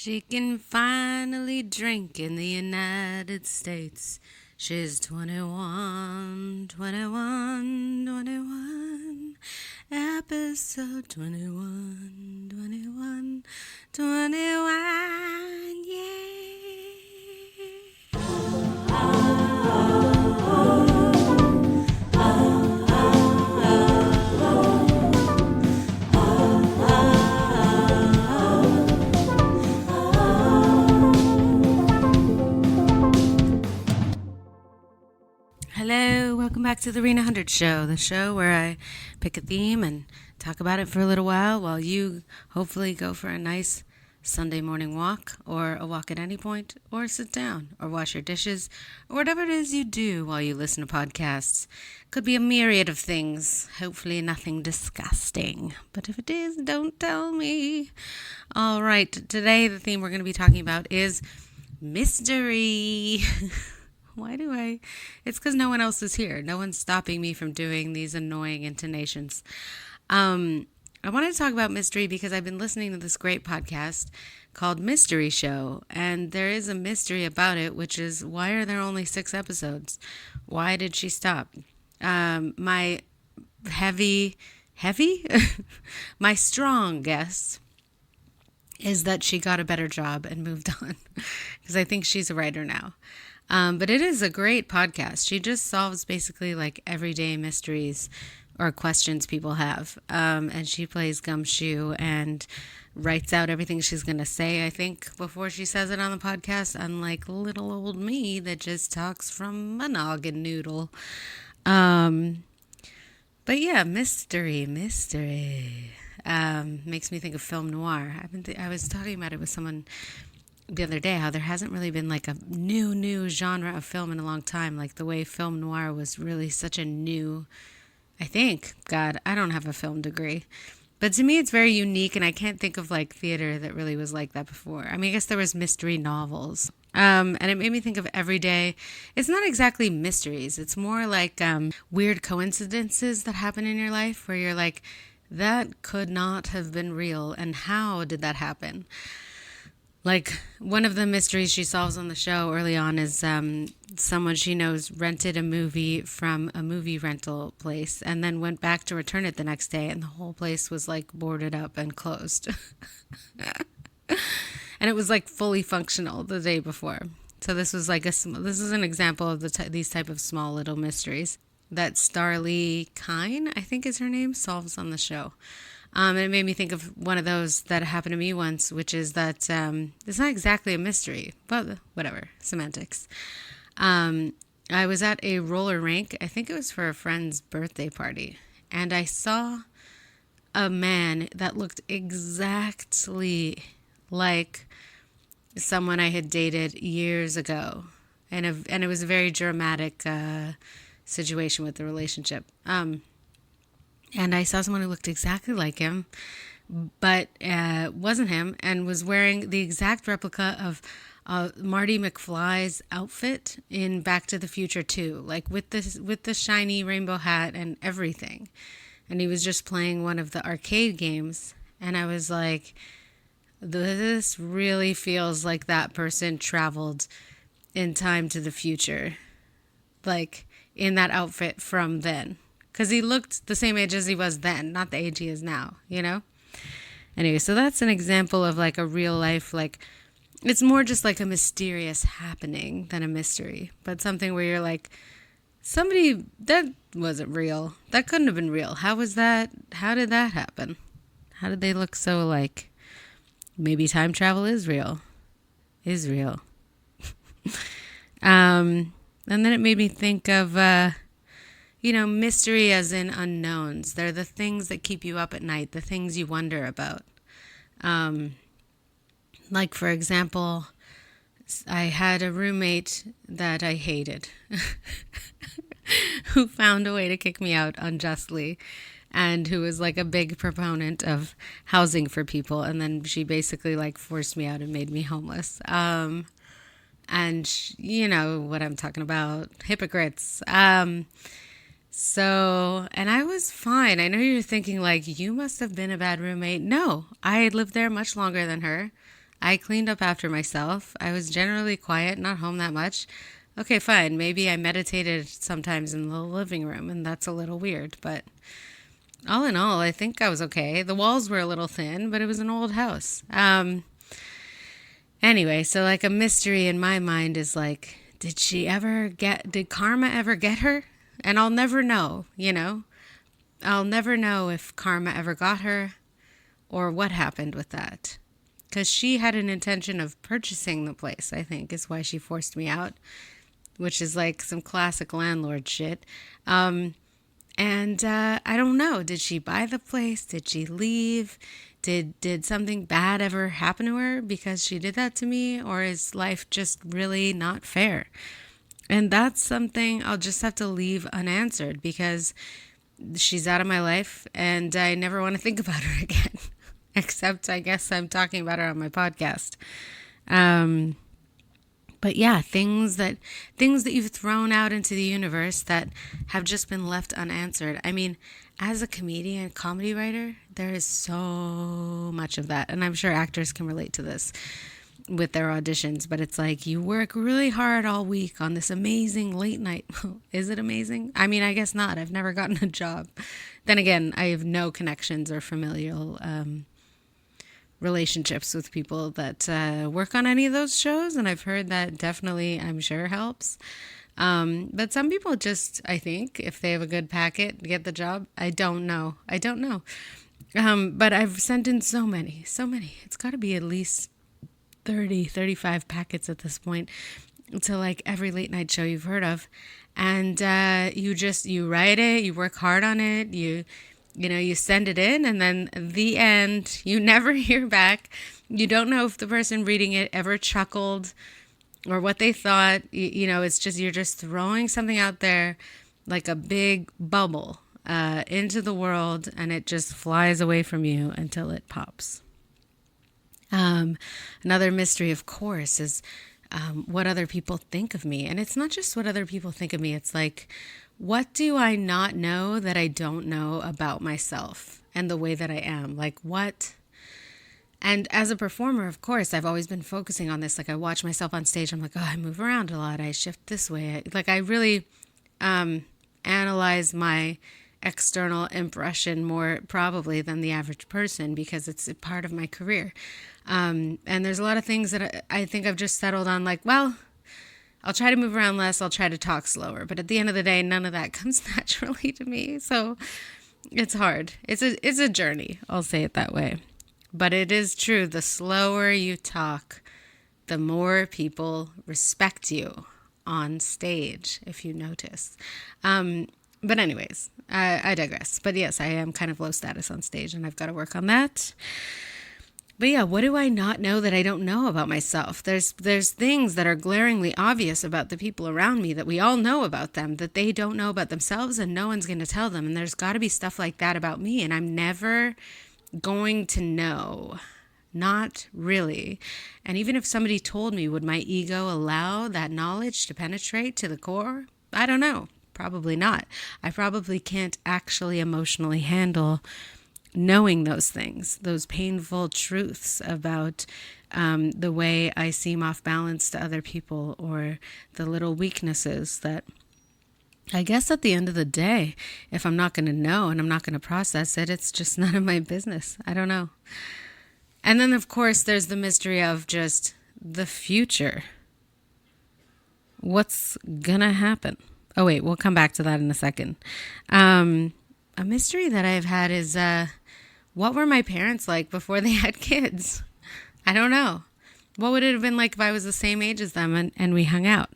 She can finally drink in the United States. She's 21, 21, 21. Episode 21, 21, 21. Hello, welcome back to the Rena 100 Show, the show where I pick a theme and talk about it for a little while you hopefully go for a nice Sunday morning walk, or a walk at any point, or sit down, or wash your dishes, or whatever it is you do while you listen to podcasts. Could be a myriad of things, hopefully nothing disgusting. But if it is, don't tell me. All right, today the theme we're going to be talking about is mystery. It's because no one else is here. No one's stopping me from doing these annoying intonations. I wanted to talk about mystery because I've been listening to this great podcast called Mystery Show, and there is a mystery about it, which is, why are there only 6 episodes? Why did she stop? My my strong guess is that she got a better job and moved on, because I think she's a writer now. But it is a great podcast. She just solves basically like everyday mysteries or questions people have. And she plays gumshoe and writes out everything she's going to say, I think, before she says it on the podcast, unlike little old me that just talks from a noggin noodle. But yeah, mystery. Makes me think of film noir. I was talking about it with someone the other day, how there hasn't really been like a new genre of film in a long time, like the way film noir was really such a new, I think, God, I don't have a film degree, but to me it's very unique, and I can't think of like theater that really was like that before. I mean, I guess there was mystery novels, and it made me think of everyday, it's not exactly mysteries, it's more like weird coincidences that happen in your life where you're like, that could not have been real, and how did that happen? Like, one of the mysteries she solves on the show early on is someone she knows rented a movie from a movie rental place and then went back to return it the next day, and the whole place was like boarded up and closed. And it was like fully functional the day before. So this was like this is an example of these type of small little mysteries that Starlee Kine, I think is her name, solves on the show. And it made me think of one of those that happened to me once, which is that it's not exactly a mystery, but whatever, semantics. I was at a roller rink, I think it was for a friend's birthday party, and I saw a man that looked exactly like someone I had dated years ago. And it was a very dramatic situation with the relationship. And I saw someone who looked exactly like him, but wasn't him, and was wearing the exact replica of Marty McFly's outfit in Back to the Future 2, like with the shiny rainbow hat and everything. And he was just playing one of the arcade games, and I was like, this really feels like that person traveled in time to the future, like in that outfit from then. Because he looked the same age as he was then, not the age he is now, you know? Anyway, so that's an example of like a real life, like, it's more just like a mysterious happening than a mystery. But something where you're like, somebody, that wasn't real. That couldn't have been real. How was that? How did that happen? How did they look so alike? Maybe time travel is real. Is real. And then it made me think of... mystery as in unknowns. They're the things that keep you up at night, the things you wonder about. Like, for example, I had a roommate that I hated who found a way to kick me out unjustly, and who was like a big proponent of housing for people. And then she basically like forced me out and made me homeless. And you know what I'm talking about. Hypocrites. So, and I was fine. I know you're thinking like, you must have been a bad roommate. No, I lived there much longer than her. I cleaned up after myself. I was generally quiet, not home that much. Okay, fine. Maybe I meditated sometimes in the living room, and that's a little weird, but all in all, I think I was okay. The walls were a little thin, but it was an old house. Anyway, so like a mystery in my mind is like, did karma ever get her? And I'll never know, you know? I'll never know if karma ever got her or what happened with that. Because she had an intention of purchasing the place, I think, is why she forced me out, which is like some classic landlord shit. I don't know. Did she buy the place? Did she leave? Did something bad ever happen to her because she did that to me? Or is life just really not fair? And that's something I'll just have to leave unanswered because she's out of my life and I never want to think about her again. Except I guess I'm talking about her on my podcast. But yeah, things that you've thrown out into the universe that have just been left unanswered. I mean, as a comedian, comedy writer, there is so much of that. And I'm sure actors can relate to this with their auditions. But it's like you work really hard all week on this amazing late night. Is it amazing? I mean, I guess not. I've never gotten a job. Then again, I have no connections or familial relationships with people that work on any of those shows, and I've heard that definitely, I'm sure, helps. But some people just, I think, if they have a good packet, get the job. I don't know. But I've sent in so many. It's got to be at least 30, 35 packets at this point to like every late night show you've heard of. And you write it, you work hard on it, you send it in, and then the end, you never hear back. You don't know if the person reading it ever chuckled or what they thought. It's just, you're just throwing something out there like a big bubble into the world, and it just flies away from you until it pops. Another mystery, of course, is what other people think of me. And it's not just what other people think of me. It's like, what do I not know that I don't know about myself and the way that I am? Like what? And as a performer, of course, I've always been focusing on this. Like I watch myself on stage. I'm like, oh, I move around a lot. I shift this way. I really analyze my external impression more probably than the average person because it's a part of my career. And there's a lot of things that I think I've just settled on, like, well, I'll try to move around less. I'll try to talk slower. But at the end of the day, none of that comes naturally to me. So it's hard. It's a journey. I'll say it that way. But it is true. The slower you talk, the more people respect you on stage, if you notice. But anyways, I digress. But yes, I am kind of low status on stage, and I've got to work on that. But yeah, what do I not know that I don't know about myself? There's things that are glaringly obvious about the people around me that we all know about them, that they don't know about themselves, and no one's going to tell them. And there's got to be stuff like that about me, and I'm never going to know. Not really. And even if somebody told me, would my ego allow that knowledge to penetrate to the core? I don't know. Probably not. I probably can't actually emotionally handle knowing those things, those painful truths about the way I seem off balance to other people, or the little weaknesses that I guess at the end of the day, if I'm not going to know and I'm not going to process it, it's just none of my business. I don't know. And then, of course, there's the mystery of just the future. What's going to happen? Oh, wait, we'll come back to that in a second. A mystery that I've had is what were my parents like before they had kids? I don't know. What would it have been like if I was the same age as them and we hung out?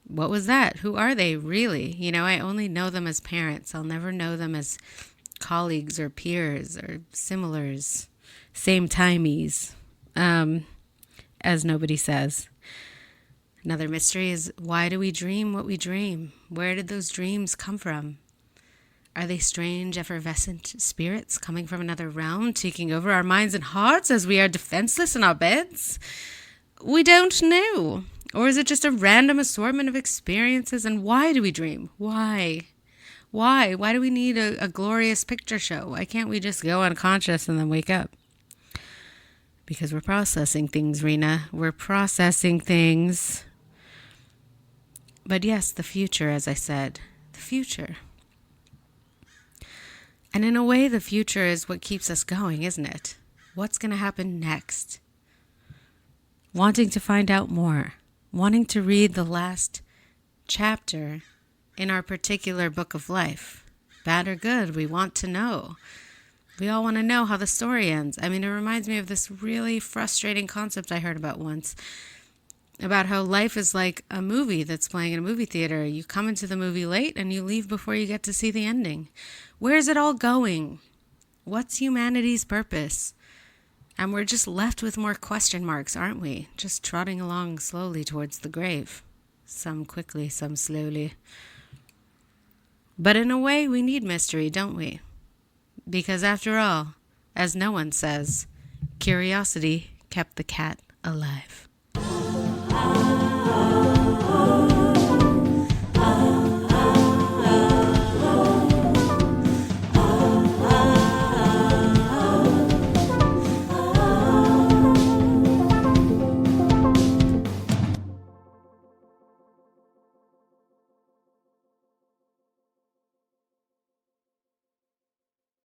What was that? Who are they really? I only know them as parents. I'll never know them as colleagues or peers or similars, same-timies, as nobody says. Another mystery is, why do we dream what we dream? Where did those dreams come from? Are they strange, effervescent spirits coming from another realm, taking over our minds and hearts as we are defenseless in our beds? We don't know. Or is it just a random assortment of experiences? And why do we dream? Why? Why? Why do we need a glorious picture show? Why can't we just go unconscious and then wake up? because we're processing things, Rena. We're processing things. But yes, the future, as I said, the future. And in a way, the future is what keeps us going, isn't it? What's going to happen next? Wanting to find out more, wanting to read the last chapter in our particular book of life. Bad or good, we want to know. We all want to know how the story ends. I mean, it reminds me of this really frustrating concept I heard about once, about how life is like a movie that's playing in a movie theater. You come into the movie late and you leave before you get to see the ending. Where's it all going? What's humanity's purpose? And we're just left with more question marks, aren't we? Just trotting along slowly towards the grave. Some quickly, some slowly. But in a way, we need mystery, don't we? Because after all, as no one says, curiosity kept the cat alive.